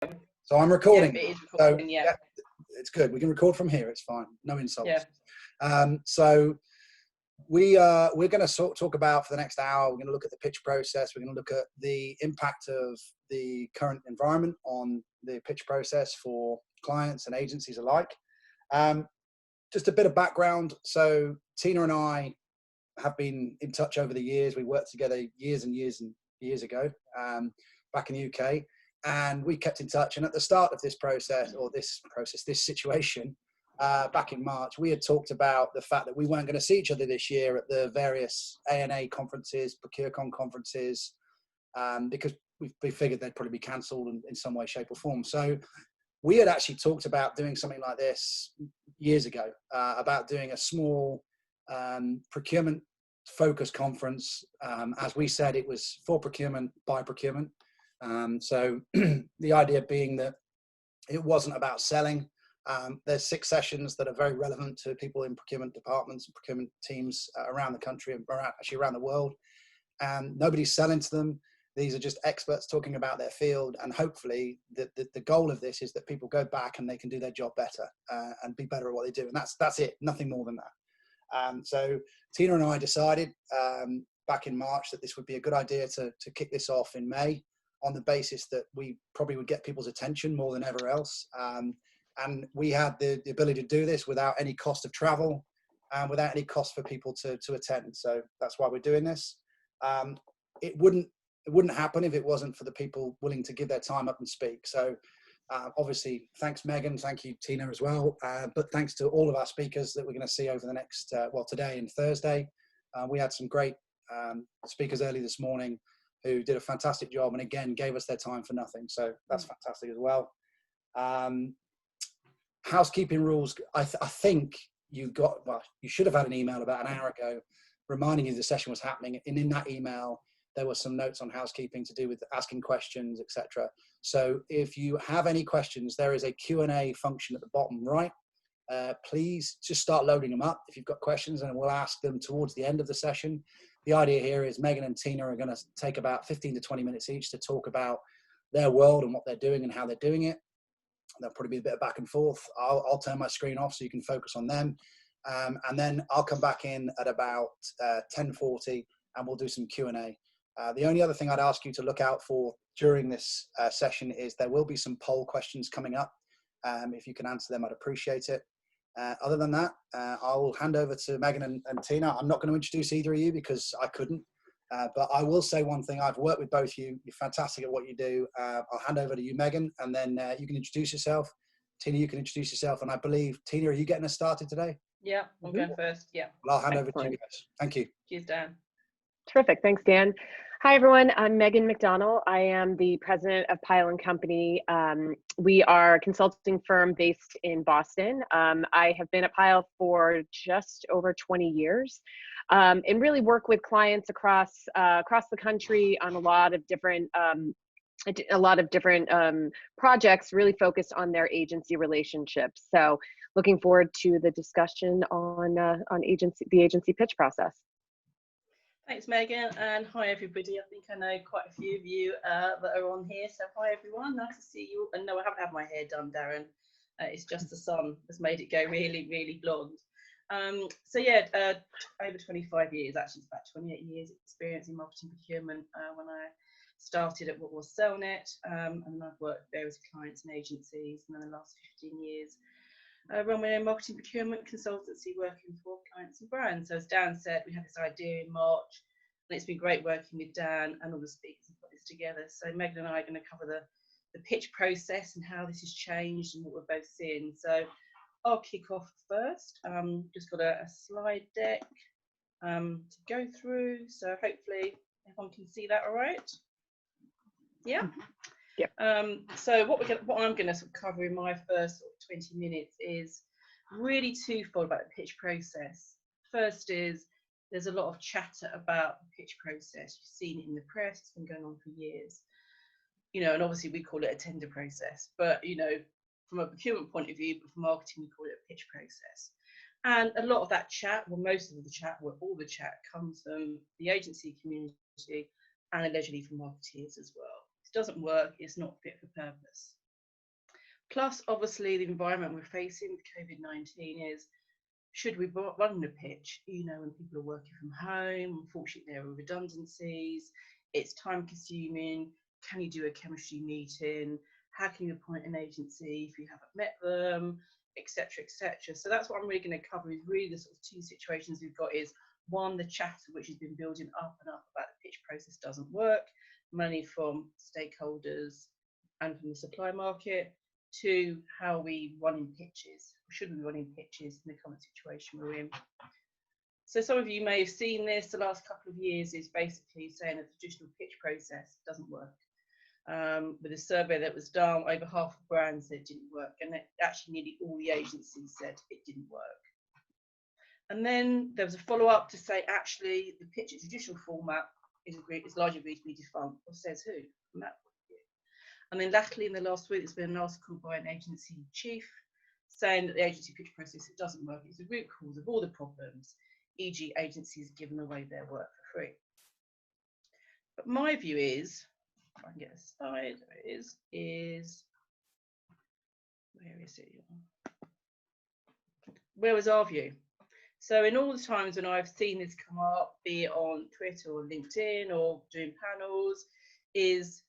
So I'm recording. Yeah, it is So recording, yeah. it's good. We can record from here. It's fine. No insults. Yeah. So we're going to talk about for the next hour. We're going to look at the pitch process. We're going to look at the impact of the current environment on the pitch process for clients and agencies alike. Just a bit of background. So Tina and I have been in touch over the years. We worked together years and years ago, back in the UK, and we kept in touch. And at the start of this process, this situation, back in March, we had talked about the fact that we weren't going to see each other this year at the various ANA conferences, Procurement conferences, because we figured they'd probably be cancelled in some way, shape or form. So we had actually talked about doing something like this years ago, about doing a small procurement focus conference. As we said, it was for procurement by procurement. So the idea being that it wasn't about selling. There's 6 sessions that are very relevant to people in procurement departments and procurement teams around the country and actually around the world. And nobody's selling to them. These are just experts talking about their field, and hopefully the goal of this is that people go back and they can do their job better and be better at what they do. And that's it, nothing more than that. So Tina and I decided back in March that this would be a good idea to kick this off in May, on the basis that we probably would get people's attention more than ever else. And we had the ability to do this without any cost of travel and without any cost for people to attend. So that's why we're doing this. It wouldn't happen if it wasn't for the people willing to give their time up and speak. So obviously, thanks Meghan, thank you Tina as well, but thanks to all of our speakers that we're going to see over the next, today and Thursday. We had some great speakers early this morning who did a fantastic job and again gave us their time for nothing. So that's fantastic as well. Housekeeping rules, I think you should have had an email about an hour ago reminding you the session was happening, and in that email there were some notes on housekeeping to do with asking questions, etc. So if you have any questions, there is a Q&A function at the bottom right. Please just start loading them up if you've got questions, and we'll ask them towards the end of the session. The idea here is Meghan and Tina are going to take about 15 to 20 minutes each to talk about their world and what they're doing and how they're doing it. There'll probably be a bit of back and forth. I'll turn my screen off so you can focus on them. And then I'll come back in at about 10:40 and we'll do some Q&A. The only other thing I'd ask you to look out for during this session is there will be some poll questions coming up. If you can answer them, I'd appreciate it. Other than that, I'll hand over to Meghan and Tina. I'm not going to introduce either of you because I couldn't, but I will say one thing. I've worked with both of you. You're fantastic at what you do. I'll hand over to you, Meghan, and then you can introduce yourself. Tina, you can introduce yourself. And I believe, Tina, are you getting us started today? Yeah, I'm going first. Yeah. Well, I'll hand over to you guys. Thank you. Cheers, Dan. Terrific. Thanks, Dan. Hi, everyone. I'm Meghan McDonnell. I am the president of Pyle & Company. We are a consulting firm based in Boston. I have been at Pyle for just over 20 years and really work with clients across the country on a lot of different projects really focused on their agency relationships. So looking forward to the discussion on the agency pitch process. Thanks, Meghan, and hi everybody. I think I know quite a few of you that are on here, so hi everyone, nice to see you. And no, I haven't had my hair done, Darren. It's just the sun has made it go really, really blonde. So yeah, over 25 years, actually it's about 28 years experience in marketing procurement when I started at what was Cellnet, and I've worked with various clients and agencies, and then the last 15 years run my own marketing procurement consultancy working for clients and brands. So as Dan said, we had this idea in March, and it's been great working with Dan and all the speakers to put this together. So Meghan and I are going to cover the pitch process and how this has changed and what we're both seeing. So I'll kick off first. Just got a slide deck to go through. So hopefully everyone can see that all right. Yeah. Yep. So what I'm going to sort of cover in my first sort of 20 minutes is really twofold about the pitch process. First is there's a lot of chatter about the pitch process. You've seen it in the press. It's been going on for years. You know, and obviously we call it a tender process, but you know, from a procurement point of view, but for marketing, we call it a pitch process. And a lot of that chat, well, most of the chat, well, all the chat comes from the agency community and allegedly from marketeers as well. It doesn't work, it's not fit for purpose. Plus, obviously, the environment we're facing with COVID-19 is, should we run the pitch? You know, when people are working from home, unfortunately, there are redundancies, it's time consuming. Can you do a chemistry meeting? How can you appoint an agency if you haven't met them, etc., etc.? So that's what I'm really going to cover, is really the sort of two situations we've got. Is one, the chatter which has been building up and up about the pitch process doesn't work, money from stakeholders and from the supply market. Two, how are we running pitches? Should we be running pitches in the current situation we're in? So some of you may have seen this. The last couple of years is basically saying that the traditional pitch process doesn't work. With a survey that was done, over half of brands said it didn't work, and actually nearly all the agencies said it didn't work. And then there was a follow-up to say, actually, the pitch at traditional format is largely agreed to be defunct. Or says who? From that point of view. And then latterly, in the last week, there's been an article by an agency chief saying that the agency pitch process, it doesn't work. It's the root cause of all the problems, e.g. agencies giving away their work for free. But my view is, if I can get a slide, there it is where is it? Where was our view? So in all the times when I've seen this come up, be it on Twitter or LinkedIn or doing panels, is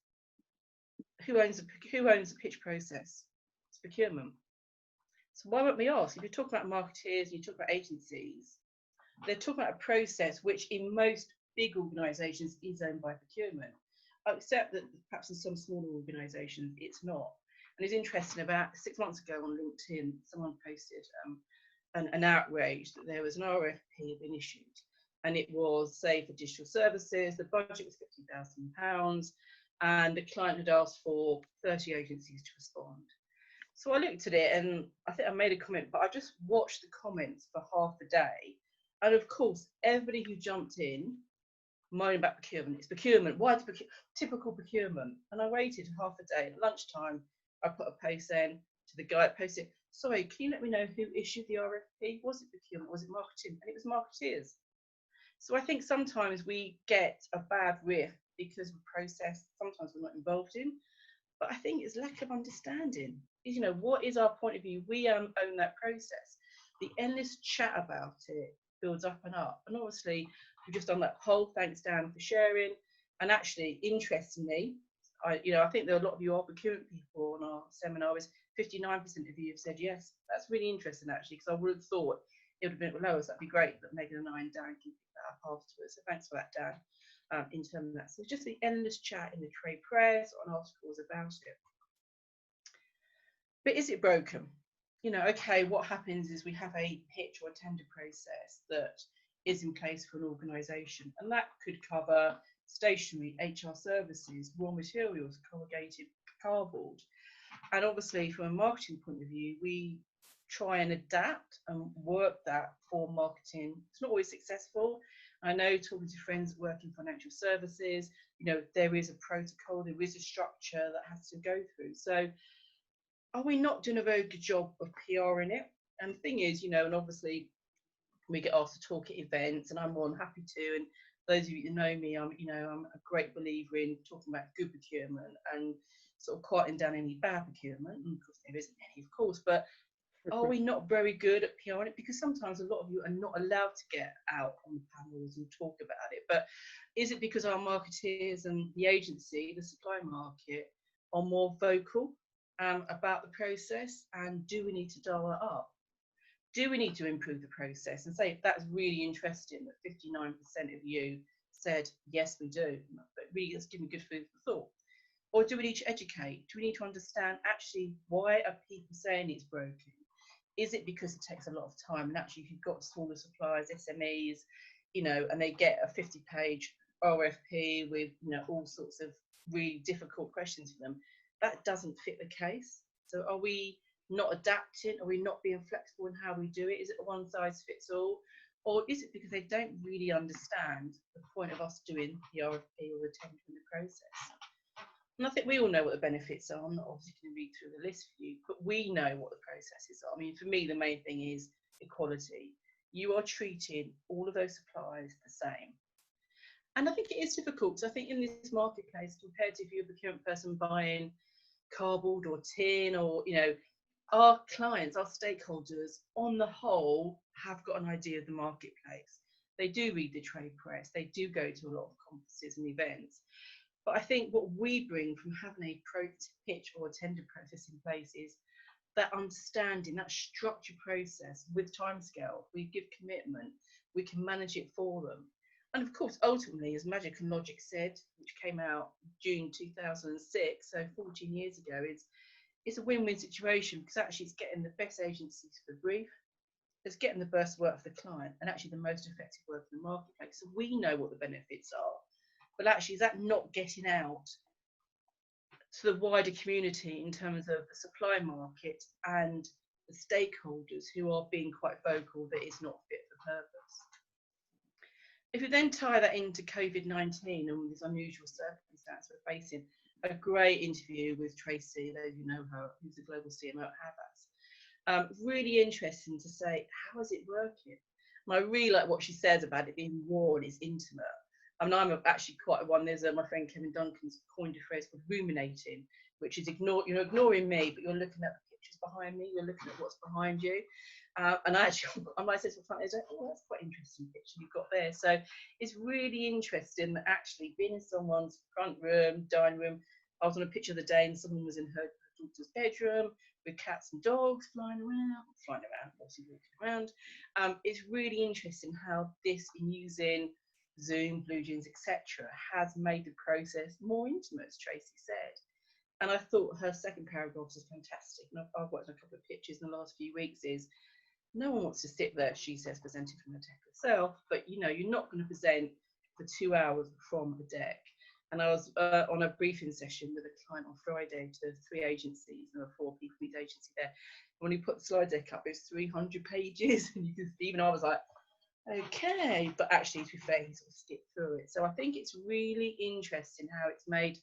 who owns the pitch process? It's procurement. So why won't we ask? If you're talking about marketeers and you talk about agencies, they're talking about a process which in most big organisations is owned by procurement, except that perhaps in some smaller organisations it's not. And it's interesting, about 6 months ago on LinkedIn, someone posted an outrage that there was an RFP been issued, and it was, say, for digital services, the budget was £50,000, and the client had asked for 30 agencies to respond. So I looked at it, and I think I made a comment, but I just watched the comments for half a day, and of course, everybody who jumped in moaning about procurement. It's procurement. Why is typical procurement? And I waited half a day. At lunchtime, I put a post saying to the guy that posted, sorry, can you let me know who issued the RFP? Was it procurement? Was it marketing? And it was marketeers. So I think sometimes we get a bad riff because of a process sometimes we're not involved in. But I think it's lack of understanding. You know, what is our point of view? We own that process. The endless chat about it builds up and up. And obviously, we've just done that poll. Thanks, Dan, for sharing. And actually, interestingly, I think there are a lot of you are procurement people on our seminar. 59% of you have said yes. That's really interesting, actually, because I would have thought it would have been lower. So that'd be great that Meghan and I and Dan can pick that up afterwards. So thanks for that, Dan, in terms of that. So just the endless chat in the trade press on articles about it. But is it broken? You know, okay, what happens is we have a pitch or a tender process that is in place for an organisation, and that could cover stationery, HR services, raw materials, corrugated cardboard. And obviously, from a marketing point of view, we try and adapt and work that for marketing. It's not always successful. I know, talking to friends that work in financial services, you know, there is a protocol, there is a structure that has to go through. So are we not doing a very good job of PR in it? And the thing is, you know, and obviously we get asked to talk at events, and I'm more than happy to. And those of you that know me, I'm a great believer in talking about good procurement and sort of quieting down any bad procurement. And of course, there isn't any, of course, but are we not very good at PRing it? Because sometimes a lot of you are not allowed to get out on the panels and talk about it. But is it because our marketeers and the agency, the supply market, are more vocal about the process? And do we need to dial that up? Do we need to improve the process? And say, that's really interesting that 59% of you said, yes, we do. But really, it's giving good food for thought. Or do we need to educate? Do we need to understand, actually, why are people saying it's broken? Is it because it takes a lot of time? And actually, if you've got smaller suppliers, SMEs, you know, and they get a 50-page RFP with, you know, all sorts of really difficult questions for them, that doesn't fit the case. So are we not adapting? Are we not being flexible in how we do it? Is it a one size fits all? Or is it because they don't really understand the point of us doing the RFP or the tendering the process? And I think we all know what the benefits are. I'm not obviously going to read through the list for you, but we know what the processes are. I mean, for me, the main thing is equality. You are treating all of those suppliers the same. And I think it is difficult. So I think in this marketplace, compared to if you're a procurement person buying cardboard or tin, or, you know, our clients, our stakeholders on the whole have got an idea of the marketplace. They do read the trade press, they do go to a lot of conferences and events. But I think what we bring from having a pitch or a tender process in place is that understanding, that structured process with timescale. We give commitment, we can manage it for them. And of course, ultimately, as Magic and Logic said, which came out June 2006, so 14 years ago, it's a win-win situation, because actually it's getting the best agencies for the brief, it's getting the best work for the client, and actually the most effective work in the marketplace. So we know what the benefits are, but actually is that not getting out to the wider community in terms of the supply market and the stakeholders who are being quite vocal that it's not fit for purpose. If we then tie that into COVID-19 and this unusual circumstance we're facing, a great interview with Tracy, those you know her, who's the global CMO at Havas. Really interesting to say, how is it working? And I really like what she says about it being raw and it's intimate. I mean, I'm actually quite one. There's my friend Kevin Duncan's coined a phrase called ruminating, which is you're ignoring me, but you're looking at the pictures behind me. You're looking at what's behind you. And actually, I might say to my client, oh, that's quite an interesting picture you've got there. So it's really interesting that actually being in someone's front room, dining room. I was on a picture the other day and someone was in her daughter's bedroom with cats and dogs flying around, obviously walking around. It's really interesting how this, in using Zoom, Blue Jeans, etc., has made the process more intimate, as Tracy said. And I thought her second paragraph was fantastic. And I've watched a couple of pictures in the last few weeks. Is no one wants to sit there, she says, presenting from the deck herself, but you know, you're not going to present for 2 hours from a deck. And I was on a briefing session with a client on Friday to 3 agencies, and there were 4 people in each agency there. When he put the slide deck up, it was 300 pages, and you could, even I was like, okay, but actually, to be fair, he sort of skipped through it. So I think it's really interesting how it's made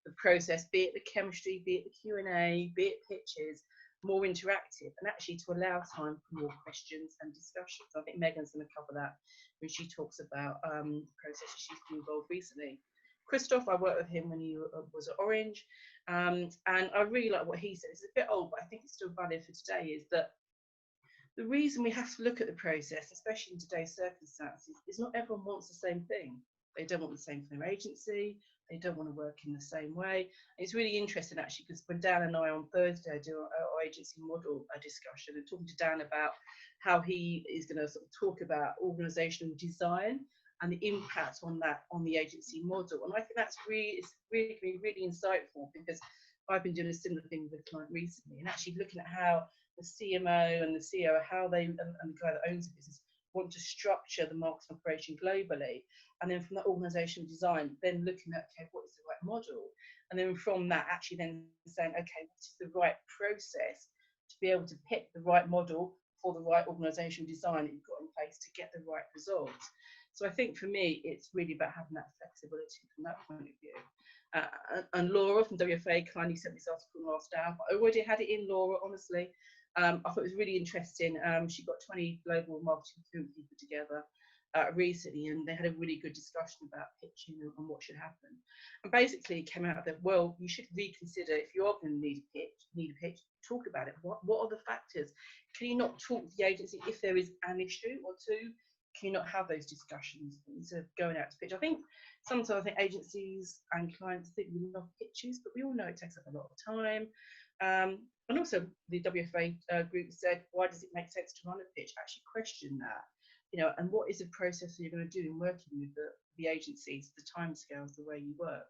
the process, be it the chemistry, be it the Q&A, be it pitches, more interactive, and actually to allow time for more questions and discussions. I think Meghan's going to cover that when she talks about processes she's been involved recently. Christoph, I worked with him when he was at Orange, and I really like what he said. It's a bit old, but I think it's still valid for today, is that the reason we have to look at the process, especially in today's circumstances, is not everyone wants the same thing. They don't want the same for their agency. They don't want to work in the same way. And it's really interesting, actually, because when Dan and I on Thursday do our agency model discussion, and talking to Dan about how he is going to sort of talk about organisational design and the impact on that on the agency model. And I think that's really insightful, because I've been doing a similar thing with a client recently, and actually looking at how the CMO and the CEO, how they, and the guy that owns the business, want to structure the marketing operation globally. And then from that organizational design, then looking at, okay, what is the right model? And then from that, actually then saying, okay, what is the right process to be able to pick the right model for the right organizational design that you've got in place to get the right results. So I think for me, it's really about having that flexibility from that point of view. And Laura from WFA kindly sent this article last hour. I already had it in, Laura, honestly. I thought it was really interesting. She got 20 global marketing people together recently, and they had a really good discussion about pitching and what should happen. And basically it came out that, well, you should reconsider, if you are going to need a pitch, talk about it. What are the factors? Can you not talk to the agency if there is an issue or two? Can you not have those discussions instead of going out to pitch? I think sometimes agencies and clients think we love pitches, but we all know it takes up a lot of time. And also the WFA group said, why does it make sense to run a pitch? Actually question that, you know, and what is the process that you're going to do in working with the agencies, the timescales, the way you work.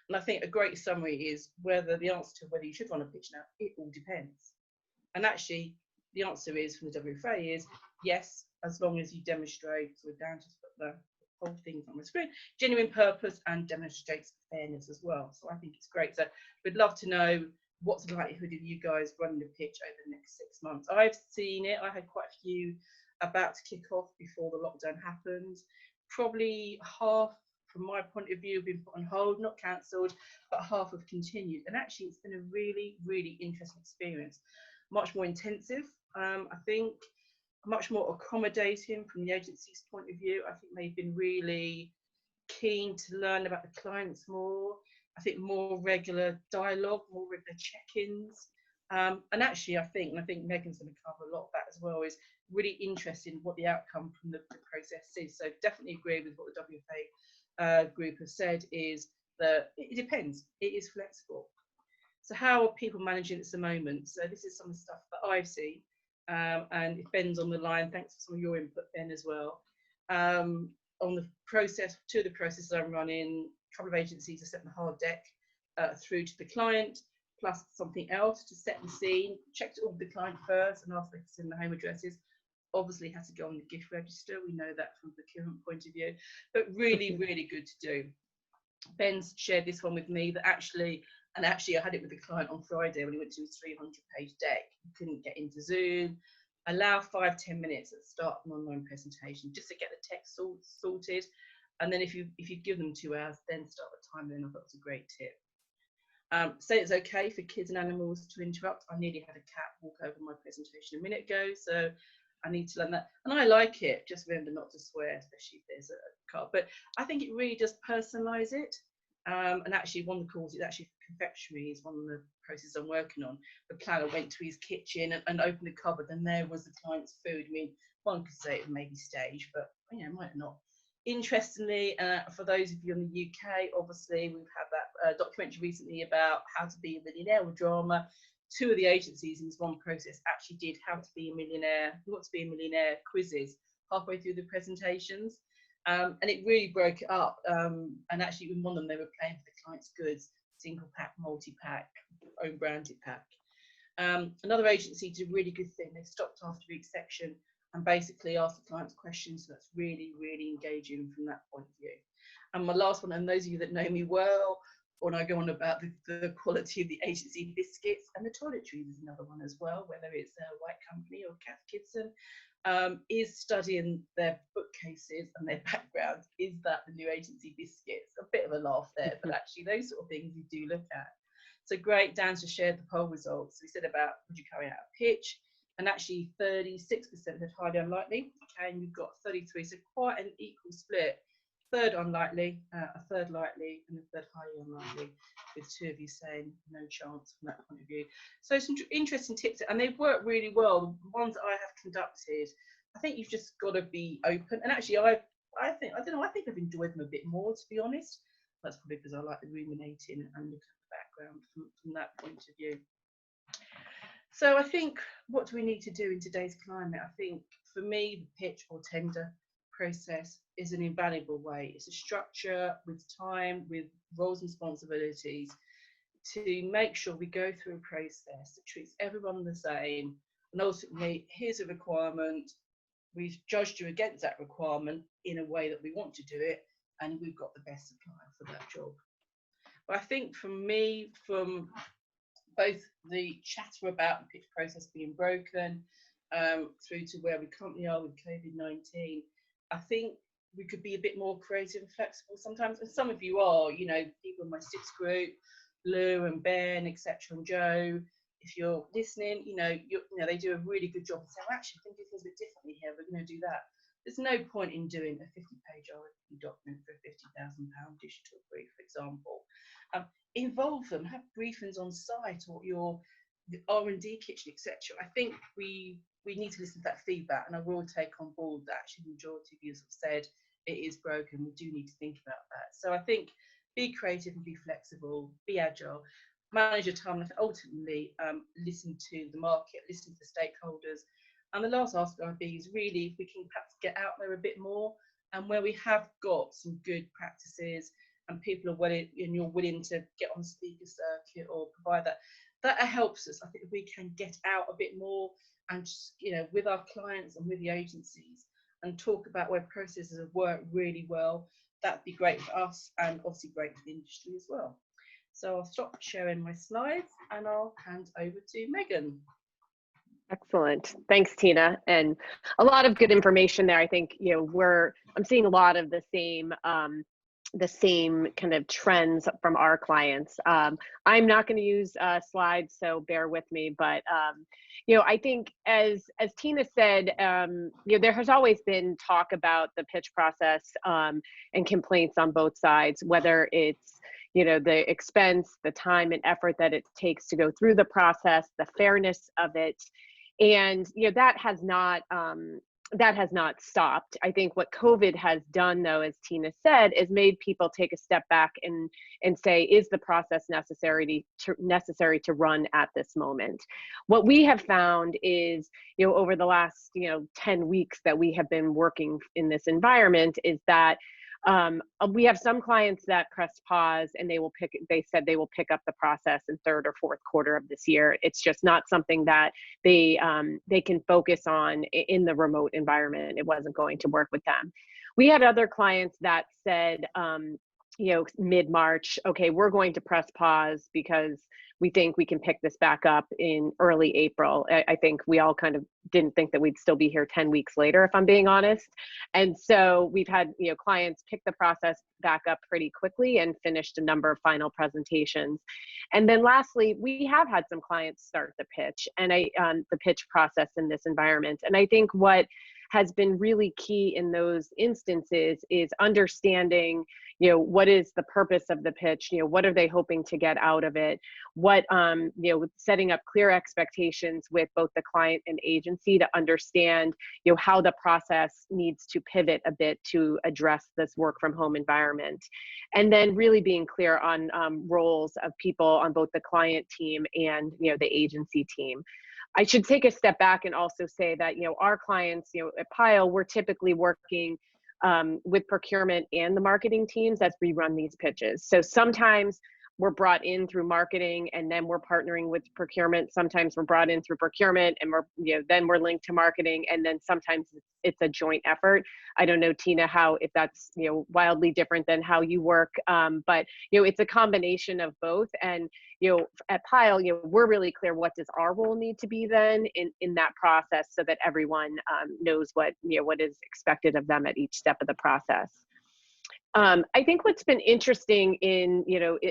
And I think a great summary is whether the answer to whether you should run a pitch now, it all depends. And actually the answer is from the WFA is yes, as long as you demonstrate, so we're down to put the whole thing on the screen, genuine purpose and demonstrates fairness as well. So I think it's great. So we'd love to know what's the likelihood of you guys running a pitch over the next 6 months. I've seen it. I had quite a few about to kick off before the lockdown happened. Probably half, from my point of view, have been put on hold, not cancelled, but half have continued. And actually, it's been a really, really interesting experience. Much more intensive, I think, much more accommodating from the agency's point of view. I think they've been really keen to learn about the clients more. I think more regular dialogue, more regular check-ins. And actually, I think Meghan's going to cover a lot of that as well, is really interested in what the outcome from the process is. So definitely agree with what the WFA group has said, is that it depends, it is flexible. So how are people managing this at the moment? So this is some of the stuff that I've seen, and if Ben's on the line, thanks for some of your input, Ben, as well. On the process, two of the processes I'm running, a couple of agencies are setting the hard deck through to the client, plus something else to set the scene. Checked all with the client first and asked them to send the home addresses. Obviously had to go on the gift register. We know that from the procurement point of view, but really, really good to do. Ben's shared this one with me, that actually I had it with the client on Friday when he went to his 300-page deck. He couldn't get into Zoom. Allow 5-10 minutes at the start of an online presentation just to get the text sorted, and then if you give them 2 hours, then start the timer. Then I thought it was a great tip. Say it's okay for kids and animals to interrupt. I nearly had a cat walk over my presentation a minute ago, so I need to learn that. And I like it. Just remember not to swear, especially if there's a car. But I think it really does personalise it. And actually, one of the calls is actually confectionery, is one of the processes I'm working on. The planner went to his kitchen and opened the cupboard, and there was the client's food. I mean, one could say it may be staged, but it might not. Interestingly, for those of you in the UK, obviously we've had that documentary recently about how to be a millionaire or drama. 2 of the agencies in this one process actually did how to be a millionaire, what to be a millionaire quizzes halfway through the presentations. And it really broke it up. And actually, in one of them, they were playing for the client's goods, single pack, multi-pack, own branded pack. Another agency did a really good thing. They stopped after each section and basically asked the clients questions. So that's really, really engaging from that point of view. And my last one, and those of you that know me well, when I go on about the quality of the agency biscuits, and the toiletries is another one as well, whether it's a White Company or Cath Kidston, is studying their bookcases and their background. Is that the new agency biscuits? A bit of a laugh there, but actually those sort of things you do look at. So great, Dan's just shared the poll results. We said about, would you carry out a pitch? And actually 36% had highly unlikely. Okay, and you've got 33, so quite an equal split. Third unlikely, a third likely, and a third highly unlikely, with 2 of you saying no chance from that point of view. So some interesting tips, and they've worked really well. The ones that I have conducted, I think you've just got to be open. And actually, I think I've enjoyed them a bit more, to be honest. That's probably because I like the ruminating and looking at the background from that point of view. So I think, what do we need to do in today's climate? I think for me, the pitch or tender process is an invaluable way. It's a structure with time, with roles and responsibilities, to make sure we go through a process that treats everyone the same, and ultimately here's a requirement, we've judged you against that requirement in a way that we want to do it, and we've got the best supplier for that job. But I think for me, from both the chatter about the pitch process being broken through to where we currently are with COVID-19, I think we could be a bit more creative and flexible sometimes, and some of you are, people in my 6th group, Lou and Ben, etc., and Joe. If you're listening, they do a really good job of saying, well, actually, I think things a bit differently here. We're going to do that. There's no point in doing a 50-page RFP document for a £50,000 digital brief, for example. Involve them, have briefings on site, or the R&D kitchen, etc. I think we need to listen to that feedback, and I will take on board that actually the majority of you have said it is broken. We do need to think about that. So I think be creative and be flexible, be agile, manage your time, and ultimately listen to the market, listen to the stakeholders. And the last ask I'd be is really if we can perhaps get out there a bit more, and where we have got some good practices and people are willing, and you're willing to get on the speaker circuit or provide that helps us. I think if we can get out a bit more and just, with our clients and with the agencies, and talk about where processes have worked really well, that'd be great for us and obviously great for the industry as well. So I'll stop sharing my slides and I'll hand over to Meghan. Excellent. Thanks, Tina. And a lot of good information there. I think, I'm seeing a lot of the same kind of trends from our clients. I'm not going to use slides, so bear with me. But I think as Tina said, there has always been talk about the pitch process and complaints on both sides, whether it's the expense, the time and effort that it takes to go through the process, the fairness of it. And that has not stopped. I think what COVID has done, though, as Tina said, is made people take a step back and say, is the process necessary to run at this moment? What we have found is, over the last 10 weeks that we have been working in this environment, is that we have some clients that pressed pause, and they said they will pick up the process in third or fourth quarter of this year. It's just not something that they can focus on in the remote environment. It wasn't going to work with them. We had other clients that said, mid-March, okay, we're going to press pause because we think we can pick this back up in early April. I think we all kind of didn't think that we'd still be here 10 weeks later, if I'm being honest. And so we've had, clients pick the process back up pretty quickly and finished a number of final presentations. And then lastly, we have had some clients start the pitch and the pitch process in this environment. And I think what has been really key in those instances is understanding, what is the purpose of the pitch? What are they hoping to get out of it? What, setting up clear expectations with both the client and agency to understand, how the process needs to pivot a bit to address this work from home environment. And then really being clear on roles of people on both the client team and, the agency team. I should take a step back and also say that, our clients, at Pile, we're typically working with procurement and the marketing teams as we run these pitches. So sometimes we're brought in through marketing and then we're partnering with procurement. Sometimes we're brought in through procurement and then we're linked to marketing, and then sometimes it's a joint effort. I don't know, Tina, if that's wildly different than how you work, but it's a combination of both. And at Pile, we're really clear, what does our role need to be then in that process, so that everyone knows what is expected of them at each step of the process. I think what's been interesting in,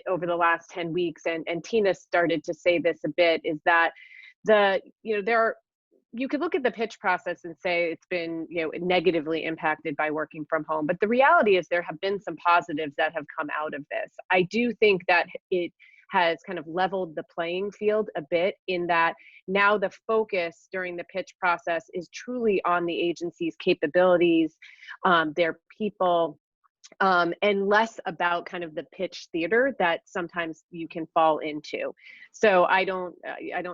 over the last 10 weeks, and Tina started to say this a bit, is that you could look at the pitch process and say it's been, negatively impacted by working from home. But the reality is there have been some positives that have come out of this. I do think that it has kind of leveled the playing field a bit, in that now the focus during the pitch process is truly on the agency's capabilities, their people, and less about kind of the pitch theater that sometimes you can fall into. So I don't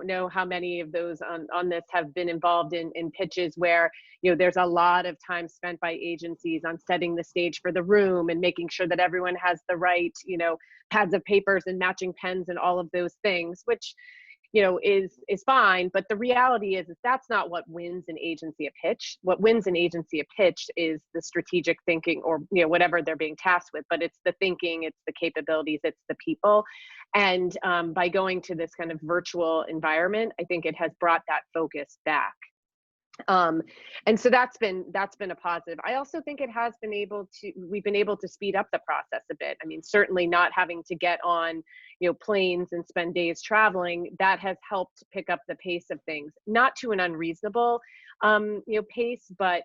know how many of those on this have been involved in pitches where, there's a lot of time spent by agencies on setting the stage for the room and making sure that everyone has the right, pads of papers and matching pens and all of those things, which, is fine. But the reality is that's not what wins an agency a pitch. What wins an agency a pitch is the strategic thinking, or, whatever they're being tasked with, but it's the thinking, it's the capabilities, it's the people. And by going to this kind of virtual environment, I think it has brought that focus back. And so that's been a positive. I also think we've been able to speed up the process a bit. I mean, certainly not having to get on, planes and spend days traveling, that has helped pick up the pace of things, not to an unreasonable, pace, but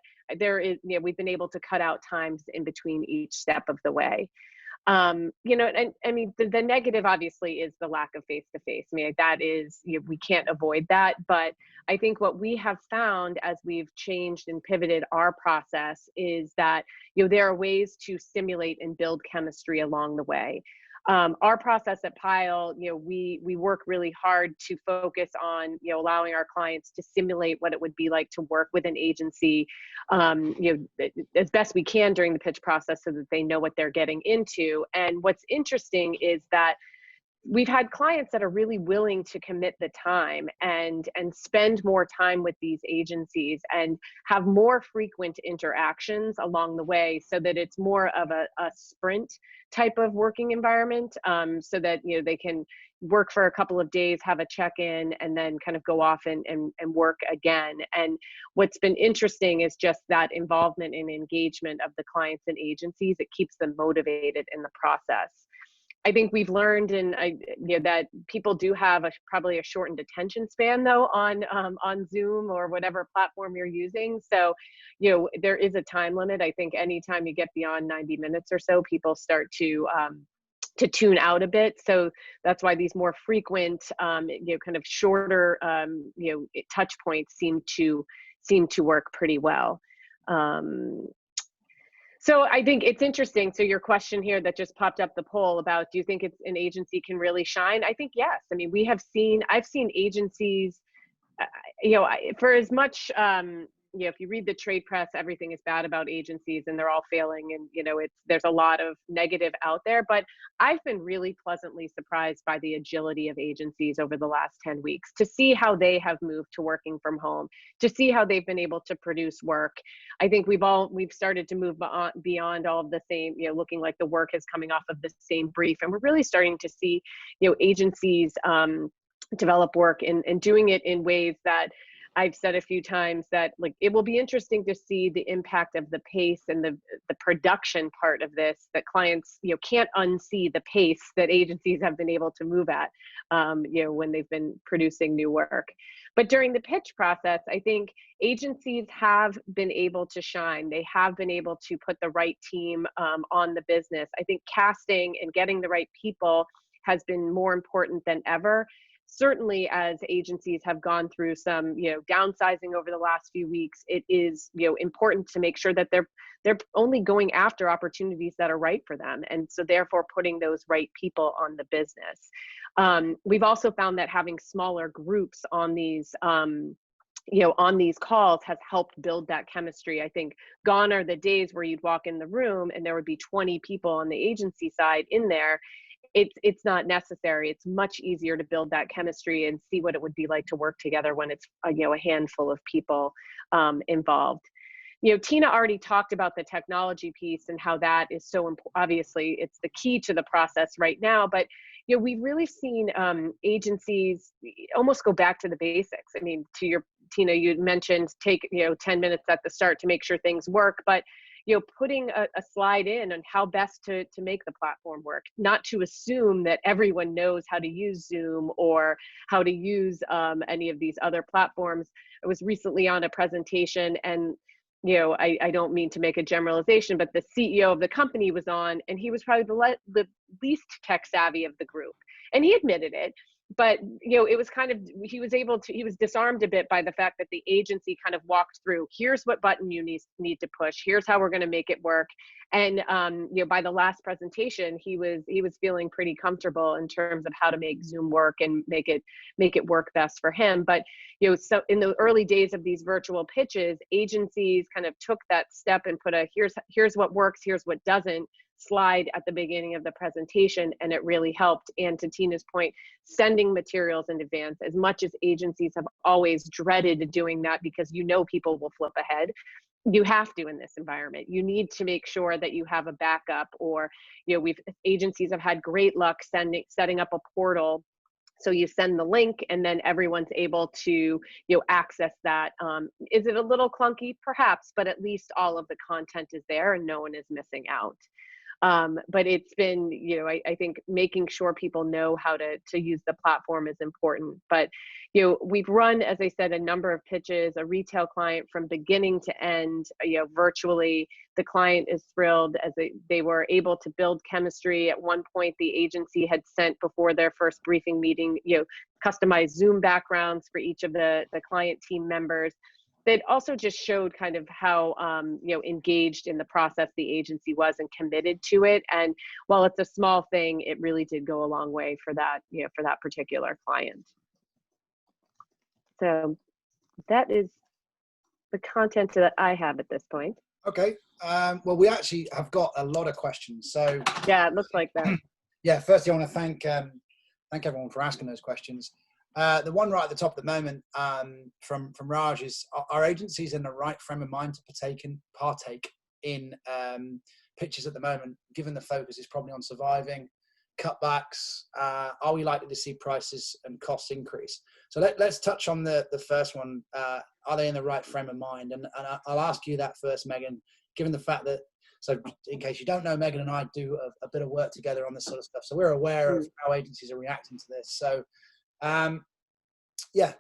we've been able to cut out times in between each step of the way. And I mean, the negative obviously is the lack of face-to-face. I mean, that is, we can't avoid that. But I think what we have found as we've changed and pivoted our process is that, there are ways to stimulate and build chemistry along the way. Our process at Pile, we work really hard to focus on, allowing our clients to simulate what it would be like to work with an agency, as best we can during the pitch process, so that they know what they're getting into. And what's interesting is that we've had clients that are really willing to commit the time and spend more time with these agencies and have more frequent interactions along the way, so that it's more of a sprint type of working environment, so that they can work for a couple of days, have a check-in, and then kind of go off and work again. And what's been interesting is just that involvement and engagement of the clients and agencies. It keeps them motivated in the process. I think we've learned that people do have probably a shortened attention span, though, on Zoom or whatever platform you're using. So, there is a time limit. I think anytime you get beyond 90 minutes or so, people start to tune out a bit. So that's why these more frequent, kind of shorter, touch points seem to work pretty well. So I think it's interesting. So your question here that just popped up the poll about, do you think it's an agency can really shine? I think yes. I mean, I've seen agencies, for as much, if you read the trade press, everything is bad about agencies and they're all failing, and there's a lot of negative out there. But I've been really pleasantly surprised by the agility of agencies over the last 10 weeks, to see how they have moved to working from home, to see how they've been able to produce work. I think we've started to move beyond all of the same, looking like the work is coming off of the same brief, and we're really starting to see, agencies develop work and doing it in ways that I've said a few times that, like, it will be interesting to see the impact of the pace and the production part of this, that clients, can't unsee the pace that agencies have been able to move at, when they've been producing new work. But during the pitch process, I think agencies have been able to shine. They have been able to put the right team on the business. I think casting and getting the right people has been more important than ever. Certainly, as agencies have gone through some, downsizing over the last few weeks, it is, important to make sure that they're only going after opportunities that are right for them, and so therefore putting those right people on the business. We've also found that having smaller groups on these, on these calls has helped build that chemistry. I think gone are the days where you'd walk in the room and there would be 20 people on the agency side in there. It's not necessary. It's much easier to build that chemistry and see what it would be like to work together when it's a handful of people involved. Tina already talked about the technology piece and how that is so obviously it's the key to the process right now. But we've really seen agencies almost go back to the basics. I mean, Tina, you mentioned take 10 minutes at the start to make sure things work, but putting a slide in on how best to make the platform work, not to assume that everyone knows how to use Zoom or how to use any of these other platforms. I was recently on a presentation, and I don't mean to make a generalization, but the CEO of the company was on, and he was probably the least tech savvy of the group, and he admitted it. But it was kind of, he was disarmed a bit by the fact that the agency kind of walked through, here's what button you need to push, here's how we're going to make it work. And by the last presentation, he was feeling pretty comfortable in terms of how to make Zoom work and make it work best for him. But so in the early days of these virtual pitches, agencies kind of took that step and put here's what works, here's what doesn't slide at the beginning of the presentation, and it really helped. And to Tina's point, sending materials in advance, as much as agencies have always dreaded doing that because people will flip ahead, you have to in this environment. You need to make sure that you have a backup, or agencies have had great luck setting up a portal. So you send the link and then everyone's able to access that. Is it a little clunky? Perhaps, but at least all of the content is there and no one is missing out. But it's been, I think making sure people know how to use the platform is important. But, we've run, as I said, a number of pitches, a retail client from beginning to end, virtually. The client is thrilled as they were able to build chemistry. At one point, the agency had sent, before their first briefing meeting, customized Zoom backgrounds for each of the client team members. That also just showed kind of how engaged in the process the agency was and committed to it. And while it's a small thing, it really did go a long way for that particular client. So that is the content that I have at this point. Okay. Well, we actually have got a lot of questions. So yeah, it looks like that. Yeah. Firstly, I want to thank everyone for asking those questions. The one right at the top at the moment from Raj is, are agencies in the right frame of mind to partake in pitches at the moment, given the focus is probably on surviving, cutbacks? Are we likely to see prices and costs increase? So let's touch on the first one. Are they in the right frame of mind? And I'll ask you that first, Meghan, given the fact that, so in case you don't know, Meghan and I do a bit of work together on this sort of stuff. So we're aware of how agencies are reacting to this. So yeah,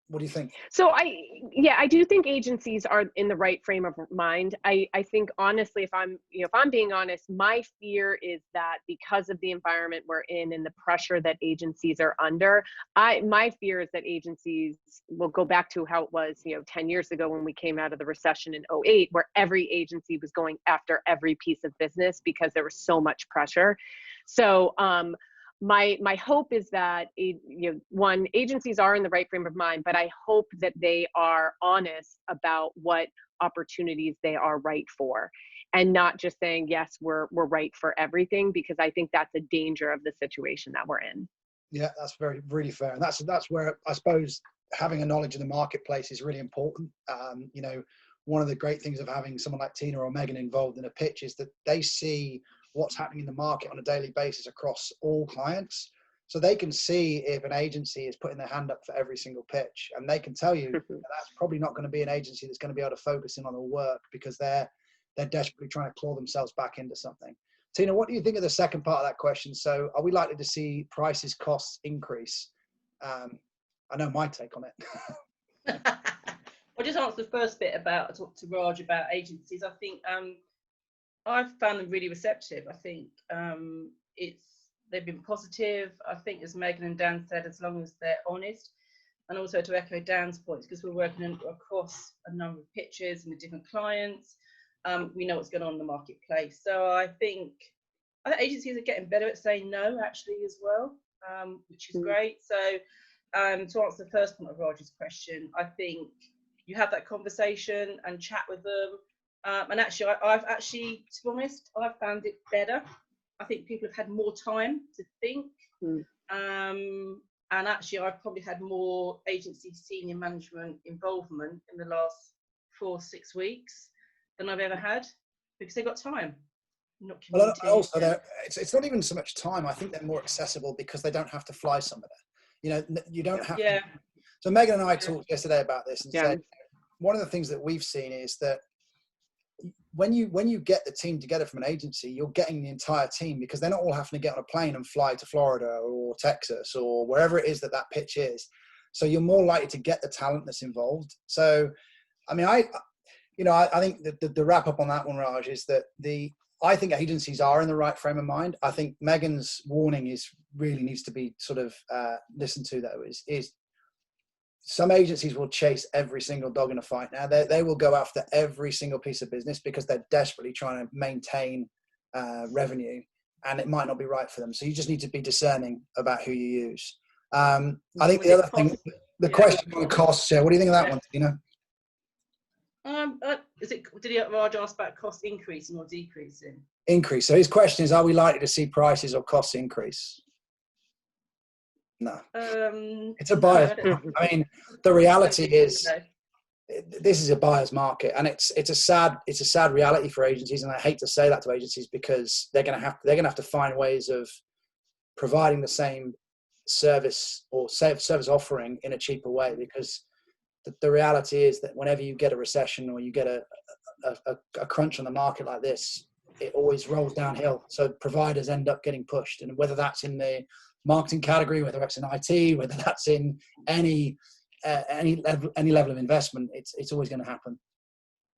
What do you think? So I do think agencies are in the right frame of mind. I think honestly, if I'm being honest, my fear is that because of the environment we're in and the pressure that agencies are under, my fear is that agencies will go back to how it was, 10 years ago when we came out of the recession in '08, where every agency was going after every piece of business because there was so much pressure. So, my hope is that agencies are in the right frame of mind, but I hope that they are honest about what opportunities they are right for, and not just saying yes, we're right for everything, because I think that's a danger of the situation that we're in. Yeah, that's really fair, and that's where I suppose having a knowledge of the marketplace is really important. One of the great things of having someone like Tina or Meghan involved in a pitch is that they see what's happening in the market on a daily basis across all clients. So they can see if an agency is putting their hand up for every single pitch, and they can tell you that that's probably not going to be an agency that's going to be able to focus in on the work because they're desperately trying to claw themselves back into something. Tina, what do you think of the second part of that question? So are we likely to see prices, costs increase? I know my take on it. I'll just answer the first bit about, I talked to Raj about agencies. I think I've found them really receptive. I think they've been positive. I think, as Meghan and Dan said, as long as they're honest, and also to echo Dan's points, because we're working across a number of pitches and with different clients, we know what's going on in the marketplace. So I think agencies are getting better at saying no, actually, as well, which is great. So to answer the first part of Roger's question, I think you have that conversation and chat with them. And actually, I've actually, to be honest, I've found it better. I think people have had more time to think. And actually, I've probably had more agency senior management involvement in the last 4 or 6 weeks than I've ever had, because they've got time. Not well, also, it's not even so much time. I think they're more accessible because they don't have to fly somewhere. You don't have to. So Meghan and I talked yesterday about this and said, one of the things that we've seen is that when you get the team together from an agency, you're getting the entire team, because they're not all having to get on a plane and fly to Florida or Texas or wherever it is that pitch is. So you're more likely to get the talent that's involved. So, I mean, I think that the wrap up on that one, Raj, is that I think agencies are in the right frame of mind. I think Meghan's warning really needs to be sort of listened to, though, is some agencies will chase every single dog in a fight. Now they will go after every single piece of business because they're desperately trying to maintain revenue, and it might not be right for them. So you just need to be discerning about who you use. I think the other thing, the question on costs. Yeah, what do you think of that one? Did Raj ask about cost increasing or decreasing? Increase. So his question is, are we likely to see prices or costs increase? No. It's a buyer's market. I mean, the reality is this is a buyer's market, and it's a sad reality for agencies, and I hate to say that to agencies, because they're going to have to find ways of providing the same service or service offering in a cheaper way, because the reality is that whenever you get a recession or you get a crunch on the market like this, it always rolls downhill. So providers end up getting pushed, and whether that's in the marketing category, whether that's in IT, whether that's in any level of investment, it's always going to happen.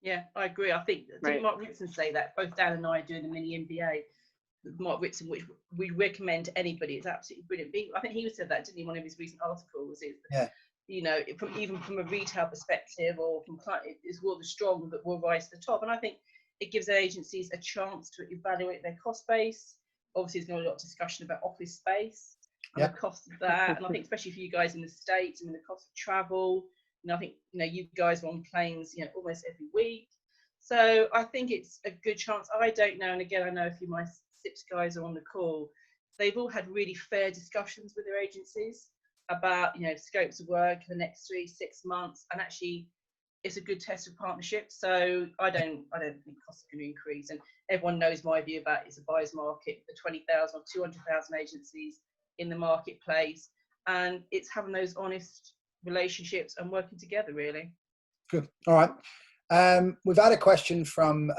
Yeah, I agree. I think didn't Mark Ritson say that? Both Dan and I are doing the mini MBA. Mark Ritson, which we recommend to anybody. It's absolutely brilliant. I think he said that, didn't he? One of his recent articles is that, even from a retail perspective or from client, it's all the strong that will rise to the top. And I think it gives agencies a chance to evaluate their cost base. Obviously, there's going to be a lot of discussion about office space and the cost of that. And I think especially for you guys in the States, the cost of travel. I think you guys are on planes, almost every week. So I think it's a good chance. I don't know, and again, I know a few of my SIPS guys are on the call. They've all had really fair discussions with their agencies about scopes of work for the next 3-6 months, and actually it's a good test of partnership. So I don't think costs are going to increase, and everyone knows my view about it's a buyer's market for 20,000 or 200,000 agencies in the marketplace, and it's having those honest relationships and working together, really. Good. All right. We've had a question from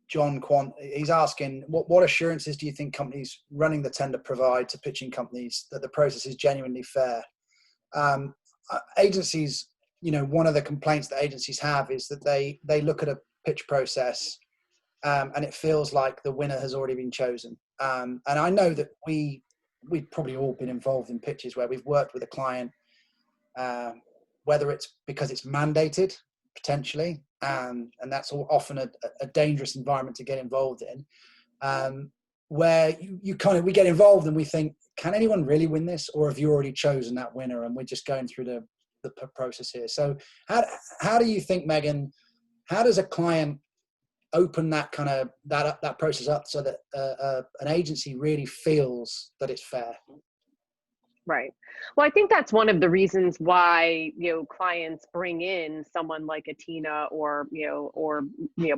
John Quant. He's asking, what assurances do you think companies running the tender provide to pitching companies that the process is genuinely fair? agencies, one of the complaints that agencies have is that they look at a pitch process, and it feels like the winner has already been chosen. And I know that we've probably all been involved in pitches where we've worked with a client, whether it's because it's mandated potentially, and that's often a dangerous environment to get involved in, where we get involved and we think, can anyone really win this, or have you already chosen that winner and we're just going through the process here? So how do you think, Meghan, how does a client open that kind of that process up so that an agency really feels that it's fair? Right. Well, I think that's one of the reasons why, clients bring in someone like a Tina or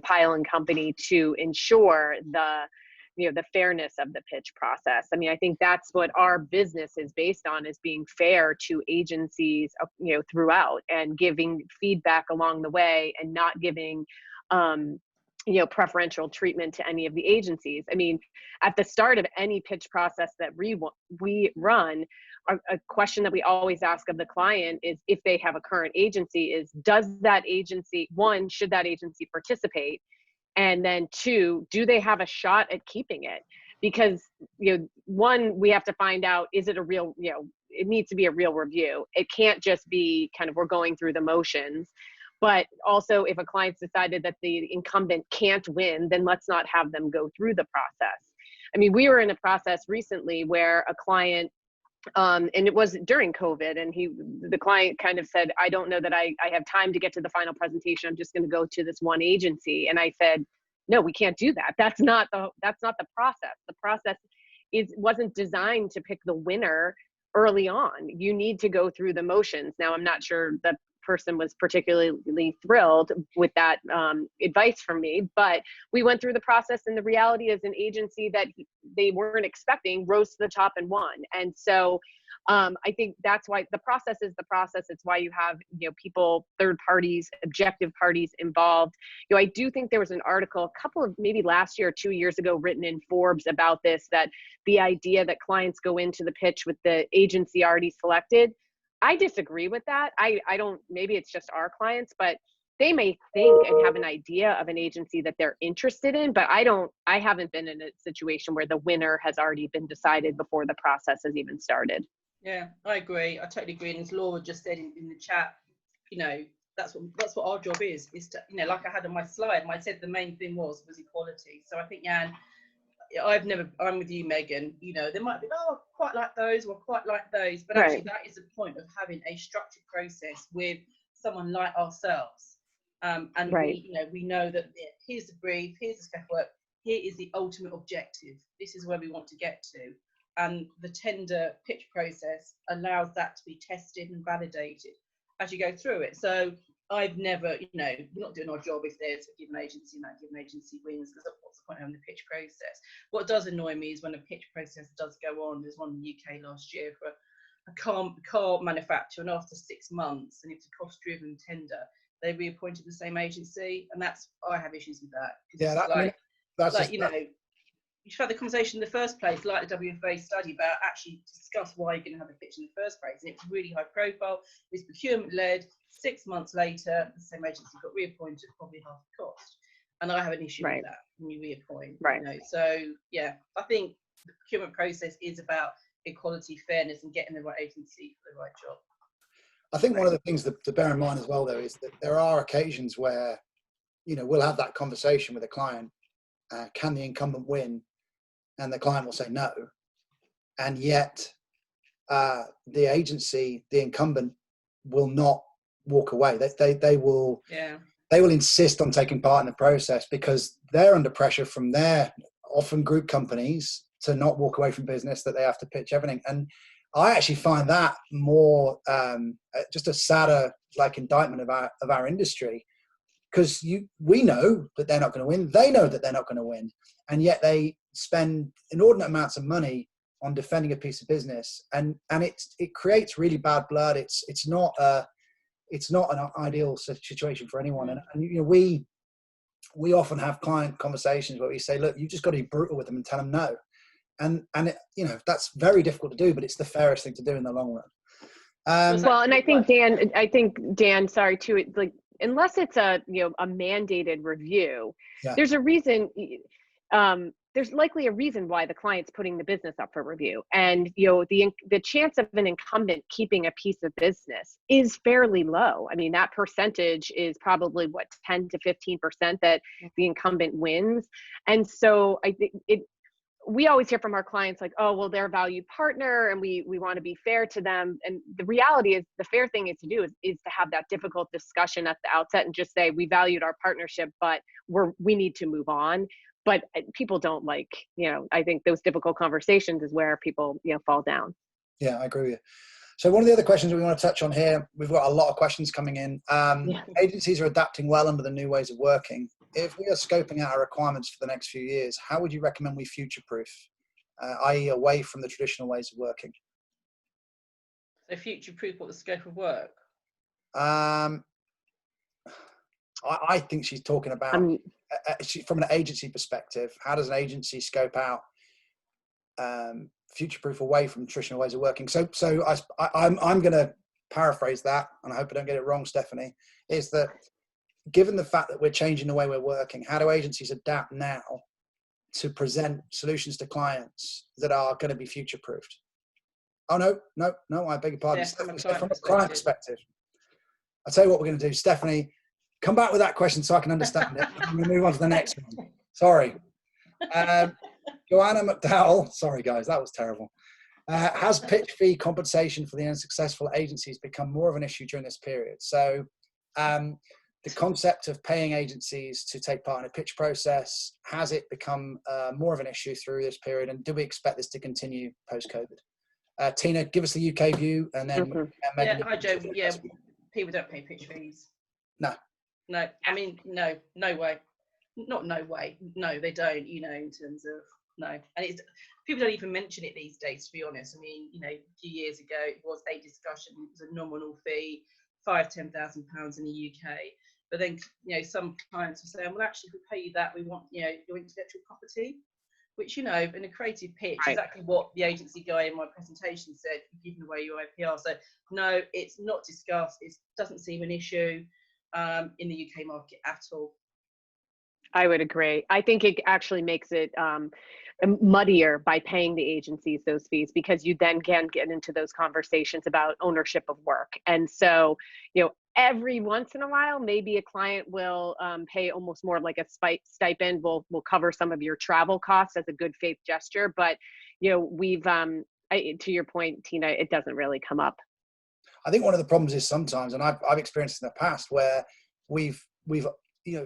Pyle and Company to ensure the fairness of the pitch process. I mean, I think that's what our business is based on, is being fair to agencies, throughout, and giving feedback along the way, and not giving, preferential treatment to any of the agencies. I mean, at the start of any pitch process that we run, a question that we always ask of the client is, if they have a current agency, is, does that agency, one, should that agency participate? And then two, do they have a shot at keeping it? Because, one, we have to find out, is it a real, it needs to be a real review. It can't just be kind of, we're going through the motions. But also, if a client's decided that the incumbent can't win, then let's not have them go through the process. I mean, we were in a process recently where a client, and it was during COVID, and the client kind of said, I don't know that I have time to get to the final presentation. I'm just going to go to this one agency. And I said, no, we can't do that. That's not the process. The process wasn't designed to pick the winner early on. You need to go through the motions. Now, I'm not sure the person was particularly thrilled with that advice from me, but we went through the process, and the reality is, an agency that they weren't expecting rose to the top and won. And so I think that's why the process is the process. It's why you have, people, third parties, objective parties involved. I do think there was an article a couple of, maybe last year or 2 years ago, written in Forbes about this, that the idea that clients go into the pitch with the agency already selected. I disagree with that. I don't, maybe it's just our clients, but they may think and have an idea of an agency that they're interested in, but I haven't been in a situation where the winner has already been decided before the process has even started. Yeah, I agree. I totally agree. And as Laura just said in the chat, that's what our job is to, like I had on my slide, I said the main thing was equality. So I think, Jan, I'm with you, Meghan, there might be, quite like those or quite like those, but actually that is the point of having a structured process with someone like ourselves. And we know that here's the brief, here's the step work, here is the ultimate objective. This is where we want to get to. And the tender pitch process allows that to be tested and validated as you go through it. So I've never, we're not doing our job if there's a given agency and that given agency wins, because what's the point of having the pitch process? What does annoy me is when a pitch process does go on. There's one in the UK last year for a car manufacturer, and after 6 months, and it's a cost-driven tender, they reappointed the same agency, and I have issues with that. Yeah, that's you should have the conversation in the first place, like the WFA study, about actually discuss why you're going to have a pitch in the first place. And it's really high profile, it's procurement led. 6 months later, the same agency got reappointed at probably half the cost. And I have an issue with that when you reappoint. So yeah, I think the procurement process is about equality, fairness, and getting the right agency for the right job. I think one of the things to bear in mind as well, though, is that there are occasions where, we'll have that conversation with a client. Can the incumbent win? And the client will say no. And yet the agency, the incumbent, will not walk away. They will insist on taking part in the process because they're under pressure from their often group companies to not walk away from business, that they have to pitch everything. And I actually find that more just a sadder indictment of our industry, because we know that they're not going to win. They know that they're not going to win, and yet they spend inordinate amounts of money on defending a piece of business, and it creates really bad blood. It's not an ideal situation for anyone. And we often have client conversations where we say, look, you just got to be brutal with them and tell them no, and that's very difficult to do, but it's the fairest thing to do in the long run. Well, and I think Dan, sorry too, like, unless it's a mandated review, Yeah. there's a reason, there's likely a reason why the client's putting the business up for review. And, the chance of an incumbent keeping a piece of business is fairly low. I mean, that percentage is probably 10 to 15% that the incumbent wins. And so I think we always hear from our clients like, oh, well, they're a valued partner and we want to be fair to them. And the reality is the fair thing is to do is to have that difficult discussion at the outset and just say, we valued our partnership, but we need to move on. But people don't like, I think those difficult conversations is where people, fall down. Yeah, I agree with you. So one of the other questions we want to touch on here, we've got a lot of questions coming in. Agencies are adapting well under the new ways of working. If we are scoping out our requirements for the next few years, how would you recommend we future-proof, i.e. away from the traditional ways of working? So future-proof what the scope of work? I think she's talking about, from an agency perspective, how does an agency scope out future-proof away from traditional ways of working? So I'm going to paraphrase that, and I hope I don't get it wrong, Stephanie, is that given the fact that we're changing the way we're working, how do agencies adapt now to present solutions to clients that are going to be future-proofed? Oh, no, I beg your pardon. Yeah, from a client perspective. I'll tell you what we're going to do. Stephanie, come back with that question so I can understand it. I'm going to move on to the next one. Sorry. Joanna McDowell, sorry guys, that was terrible. Has pitch fee compensation for the unsuccessful agencies become more of an issue during this period? So the concept of paying agencies to take part in a pitch process, has it become more of an issue through this period? And do we expect this to continue post-COVID? Tina, give us the UK view, and then Megan. Hi Joe. Yeah, people don't pay pitch fees. No. I mean, no way. Not no way. No, they don't. In terms of no, and people don't even mention it these days. To be honest, I mean, a few years ago it was a discussion. It was a nominal fee, £5,000-10,000 in the UK. But then, some clients are saying, well, actually, if we pay you that, we want, your intellectual property. Which, in a creative pitch, exactly what the agency guy in my presentation said, you're giving away your IPR. So, no, it's not discussed. It doesn't seem an issue in the UK market at all. I would agree. I think it actually makes it muddier by paying the agencies those fees, because you then can get into those conversations about ownership of work. And so, every once in a while, maybe a client will pay almost more like a stipend. We'll cover some of your travel costs as a good faith gesture. But, we've, to your point, Tina, it doesn't really come up. I think one of the problems is sometimes, and I've experienced in the past, where we've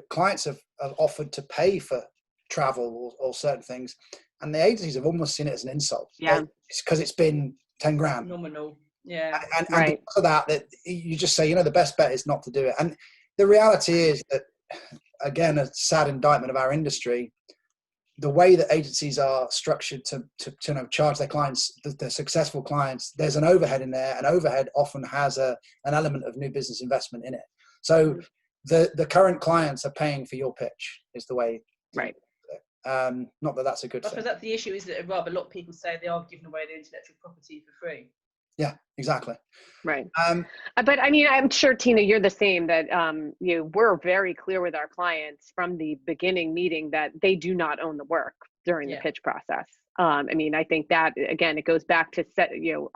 clients have offered to pay for travel or certain things, and the agencies have almost seen it as an insult. Yeah, it's because it's been 10 grand. Nominal. Yeah. And because of that you just say, the best bet is not to do it. And the reality is that, again, a sad indictment of our industry, the way that agencies are structured to charge their clients, the successful clients, there's an overhead in there, and overhead often has an element of new business investment in it. So the current clients are paying for your pitch is the way. Right. Not that that's a good thing. I suppose that's the issue, is that rather a lot of people say they are giving away their intellectual property for free. Yeah, exactly. Right. But I mean, I'm sure, Tina, you're the same, that we're very clear with our clients from the beginning meeting that they do not own the work during the pitch process. I mean, I think that, again, it goes back to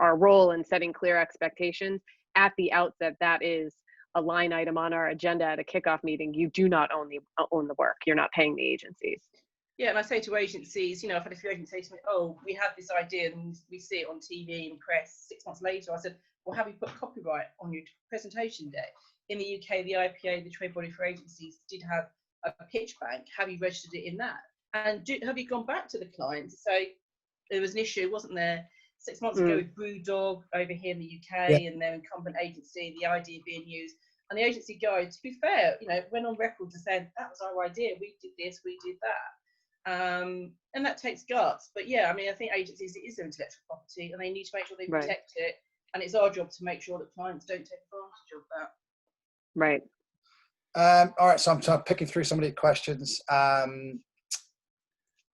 our role in setting clear expectations at the outset. That is a line item on our agenda at a kickoff meeting. You do not own the work. You're not paying the agencies. Yeah, and I say to agencies, I've had a few agents say to me, oh, we had this idea and we see it on TV and press 6 months later. I said, well, have you put copyright on your presentation day? In the UK, the IPA, the Trade Body for Agencies, did have a pitch bank. Have you registered it in that? And have you gone back to the client to say there was an issue, wasn't there, 6 months ago with Brewdog over here in the UK and their incumbent agency, the idea being used. And the agency guy, to be fair, went on record to say, that was our idea. We did this, we did that. And that takes guts. But yeah, I mean, I think agencies, it is their intellectual property and they need to make sure they protect it. And it's our job to make sure that clients don't take advantage of that. Right. All right, so I'm picking through some of the questions.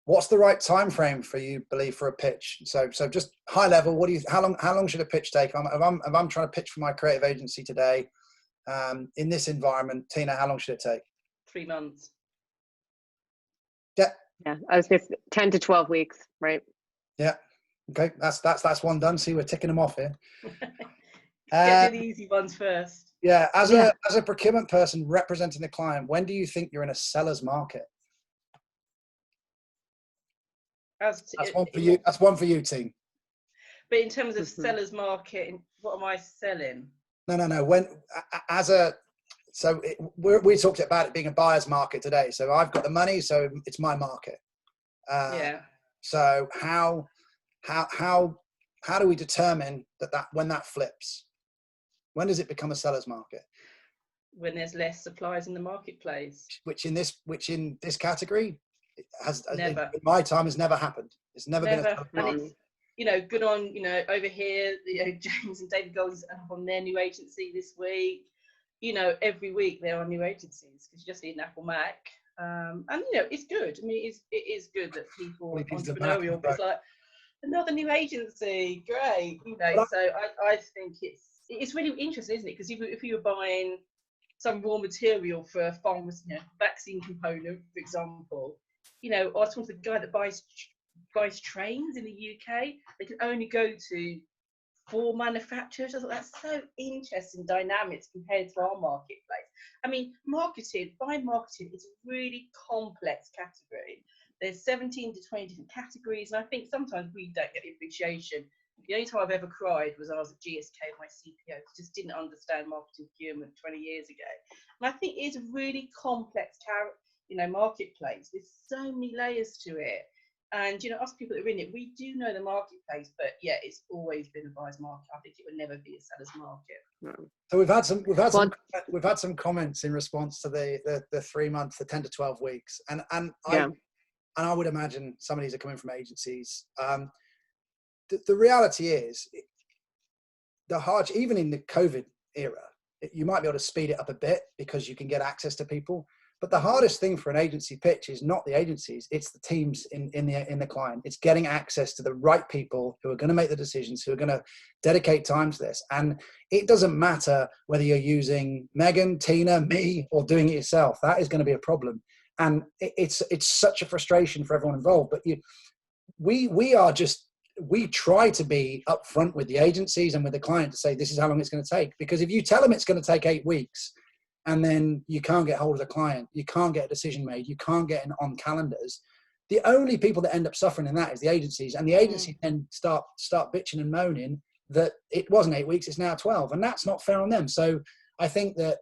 What's the right time frame for you believe for a pitch? So just high level, what do you, how long should a pitch take? If I'm trying to pitch for my creative agency today, in this environment, Tina, how long should it take? 3 months. Yeah. Yeah, I was just 10 to 12 weeks, right? Yeah. Okay, that's one done. See, we're ticking them off here. Get to the easy ones first. Yeah, as a procurement person representing the client, when do you think you're in a seller's market? That's one for you. That's one for you, team. But in terms of seller's market, what am I selling? No. When we talked about it being a buyer's market today. So I've got the money, so it's my market. Yeah. So how do we determine that when that flips? When does it become a seller's market? When there's less suppliers in the marketplace. Which in this category has never. In my time has never happened. It's never been a seller's and market. It's, good on, over here, James and David Gold's on their new agency this week. Every week there are new agencies because you just need an Apple Mac. And it's good. I mean, it is good that people are entrepreneurial, but it's like another new agency, great. So I think it's really interesting, isn't it? Because if you were buying some raw material for a pharmacy, vaccine component, for example, I was talking to the guy that buys trains in the UK. They can only go to 4 manufacturers. I thought that's so interesting dynamics compared to our marketplace. I mean, buying marketing is a really complex category. There's 17 to 20 different categories, and I think sometimes we don't get the appreciation. The only time I've ever cried was I was at GSK with my CPO, because I just didn't understand marketing procurement 20 years ago. And I think it's a really complex marketplace. There's so many layers to it. And us people that are in it, we do know the marketplace, but yeah, it's always been a buyer's market. I think it would never be a seller's market. No. So we've had some comments in response to the 3 months, the 10 to 12 weeks, and I would imagine some of these are coming from agencies. The reality is, even in the COVID era, you might be able to speed it up a bit because you can get access to people. But the hardest thing for an agency pitch is not the agencies; it's the teams in the client. It's getting access to the right people who are going to make the decisions, who are going to dedicate time to this. And it doesn't matter whether you're using Meghan, Tina, me, or doing it yourself. That is going to be a problem, and it's such a frustration for everyone involved. But we try to be upfront with the agencies and with the client to say this is how long it's going to take. Because if you tell them it's going to take 8 weeks, and then you can't get hold of the client, you can't get a decision made, you can't get on calendars, the only people that end up suffering in that is the agencies. And the agencies then start bitching and moaning that it wasn't 8 weeks, it's now 12. And that's not fair on them. So I think that,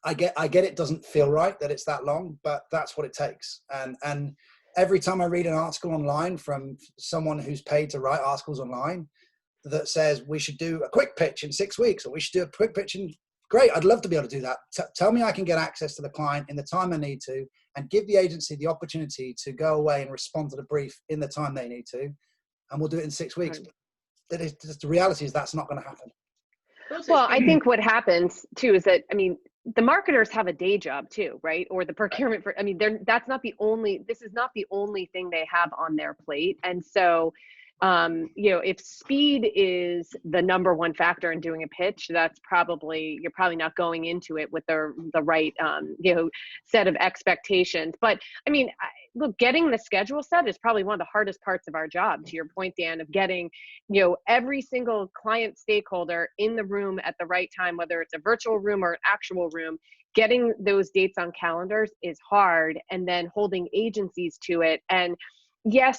I get it doesn't feel right that it's that long, but that's what it takes. And every time I read an article online from someone who's paid to write articles online that says we should do a quick pitch in 6 weeks, or we should do a quick pitch in, great, I'd love to be able to do that. Tell me I can get access to the client in the time I need to, and give the agency the opportunity to go away and respond to the brief in the time they need to, and we'll do it in 6 weeks. Right. The reality is that's not going to happen. Well, I think what happens too is that, the marketers have a day job too, right? Or the procurement this is not the only thing they have on their plate. And so, if speed is the number one factor in doing a pitch, you're probably not going into it with the right, set of expectations. But look, getting the schedule set is probably one of the hardest parts of our job, to your point, Dan, of getting, every single client stakeholder in the room at the right time, whether it's a virtual room or an actual room. Getting those dates on calendars is hard, and then holding agencies to it. And yes,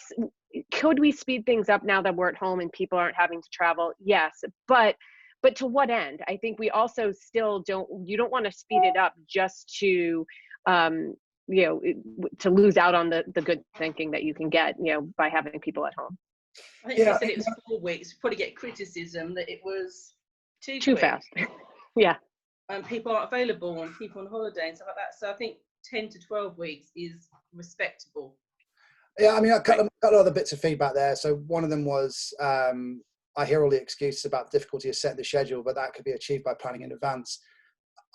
could we speed things up now that we're at home and people aren't having to travel? Yes, but to what end? I think we also still you don't want to speed it up just to to lose out on the good thinking that you can get by having people at home. I think if you said it was 4 weeks, probably get criticism that it was too fast. Yeah. And people aren't available, and people on holiday and stuff like that. So I think 10 to 12 weeks is respectable. Yeah, I got a lot of other bits of feedback there. So one of them was, I hear all the excuses about the difficulty of setting the schedule, but that could be achieved by planning in advance.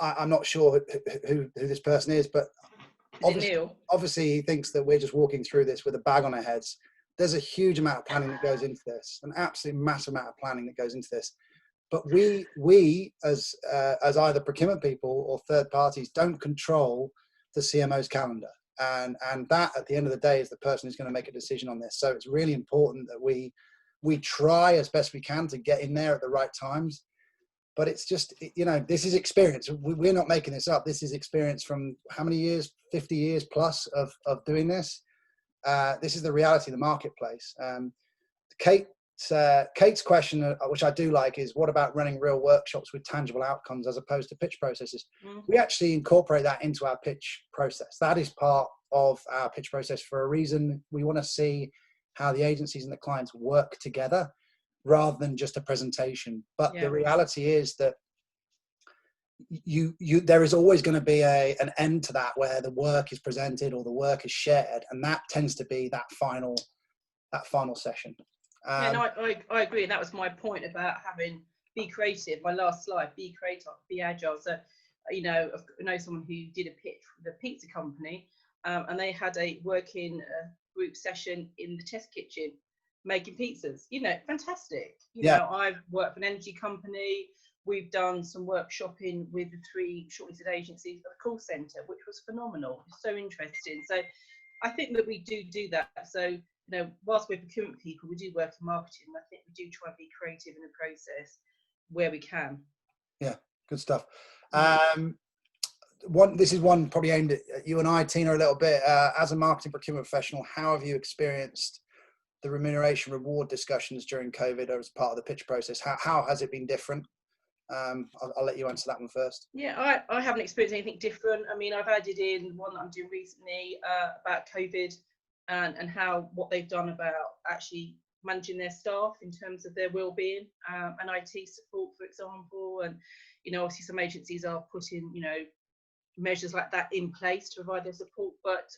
I'm not sure who this person is, but obviously he thinks that we're just walking through this with a bag on our heads. There's a huge amount of planning that goes into this, an absolute massive amount of planning that goes into this. But we as either procurement people or third parties don't control the CMO's calendar. And that at the end of the day is the person who's going to make a decision on this. So it's really important that we try as best we can to get in there at the right times. But it's just, this is experience. We're not making this up. This is experience from how many years? 50 years plus of doing this. This is the reality of the marketplace. Kate's question, which I do like, is what about running real workshops with tangible outcomes as opposed to pitch processes? We actually incorporate that into our pitch process. That is part of our pitch process for a reason. We want to see how the agencies and the clients work together rather than just a presentation. But the reality is that there is always going to be an end to that, where the work is presented or the work is shared, and that tends to be that final session. No, I agree. And that was my point about be creative. My last slide, be creative, be agile. So, I know someone who did a pitch for the pizza company, and they had a working group session in the test kitchen making pizzas. Fantastic. I've worked for an energy company. We've done some workshopping with the 3 shortlisted agencies at the call centre, which was phenomenal. It's so interesting. So I think that we do that. So, whilst we're procurement people, we do work in marketing. And I think we do try and be creative in the process where we can. Yeah, good stuff. This is one probably aimed at you and I, Tina, a little bit. As a marketing procurement professional, how have you experienced the remuneration reward discussions during COVID or as part of the pitch process? How has it been different? I'll let you answer that one first. Yeah, I haven't experienced anything different. I mean, I've added in one that I'm doing recently about COVID and what they've done about actually managing their staff in terms of their well-being and IT support, for example. And, obviously some agencies are putting, measures like that in place to provide their support. But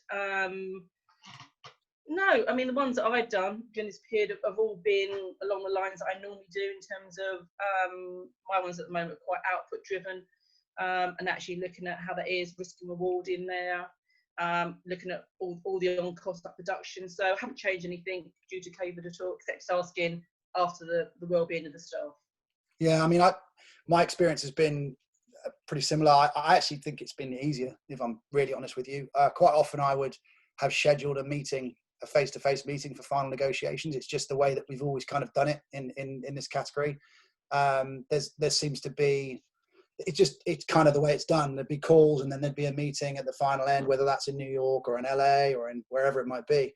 no, I mean, the ones that I've done during this period have all been along the lines that I normally do in terms of my ones at the moment are quite output driven and actually looking at how that is risk and reward in there, looking at all the on-cost up production. So I haven't changed anything due to COVID at all, except asking after the well-being of the staff. Yeah, I mean, my experience has been pretty similar. I actually think it's been easier, if I'm really honest with you. Quite often I would have scheduled a face-to-face meeting for final negotiations. It's just the way that we've always kind of done it in this category. There seems to be, it's kind of the way it's done. There'd be calls and then there'd be a meeting at the final end, whether that's in New York or in LA or in wherever it might be.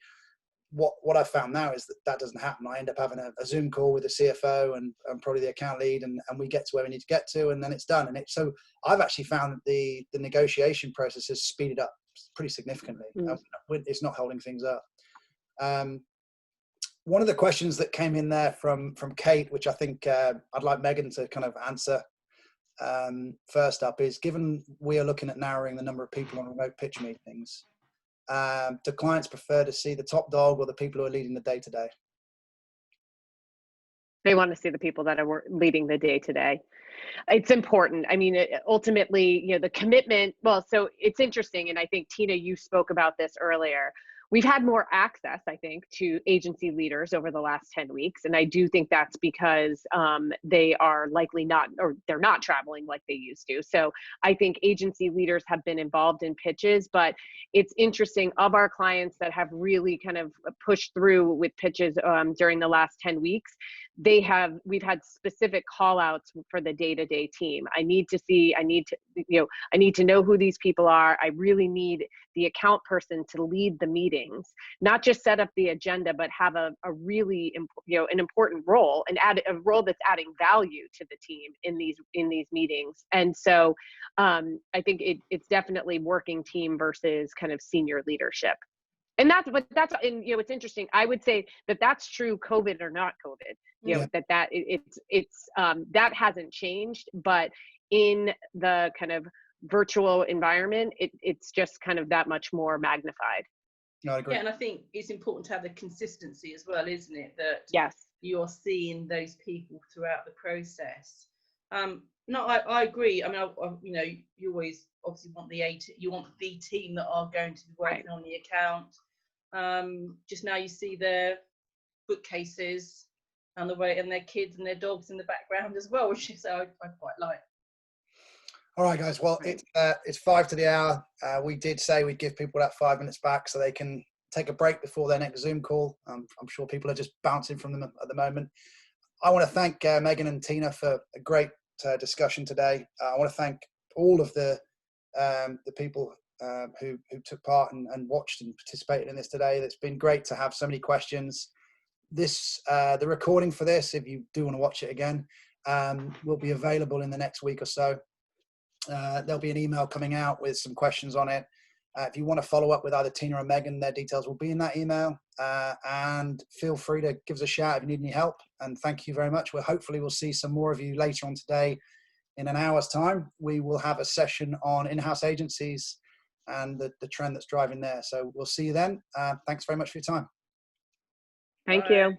What I've found now is that doesn't happen. I end up having a Zoom call with the CFO and probably the account lead, and we get to where we need to get to, and then it's done. So I've actually found that the negotiation process has speeded up pretty significantly. It's not holding things up. One of the questions that came in there from Kate, which I think I'd like Meghan to kind of answer first up, is given we are looking at narrowing the number of people on remote pitch meetings, do clients prefer to see the top dog or the people who are leading the day-to-day? They want to see the people that are leading the day-to-day. It's important. I mean, ultimately, the commitment, well, so it's interesting. And I think, Tina, you spoke about this earlier. We've had more access, I think, to agency leaders over the last 10 weeks. And I do think that's because they are likely not, or they're not traveling like they used to. So I think agency leaders have been involved in pitches, but it's interesting, of our clients that have really kind of pushed through with pitches during the last 10 weeks, we've had specific call outs for the day-to-day team. I need to know who these people are. I really need the account person to lead the meetings, not just set up the agenda, but have a really an important role and add a role that's adding value to the team in these meetings. And so I think it's definitely working team versus kind of senior leadership. And it's interesting. I would say that that's true, COVID or not COVID. That hasn't changed, but in the kind of virtual environment, it's just kind of that much more magnified. No, I agree. Yeah, and I think it's important to have the consistency as well, isn't it? That yes, you're seeing those people throughout the process. No, I agree. I mean, you know, you always obviously want you want the team that are going to be working on the account. Just now you see their bookcases and their kids and their dogs in the background as well, which is I quite like. All right, guys. Well, it's 5 to the hour. We did say we'd give people that 5 minutes back so they can take a break before their next Zoom call. I'm sure people are just bouncing from them at the moment. I want to thank Meghan and Tina for a great discussion today. I want to thank all of the people who took part and watched and participated in this today. It's been great to have so many questions. The recording for this, if you do want to watch it again, will be available in the next week or so. There'll be an email coming out with some questions on it. If you want to follow up with either Tina or Meghan, their details will be in that email. And feel free to give us a shout if you need any help. And thank you very much. Hopefully we'll see some more of you later on today. In an hour's time, we will have a session on in-house agencies and the trend that's driving there. So we'll see you then. Thanks very much for your time. Thank you.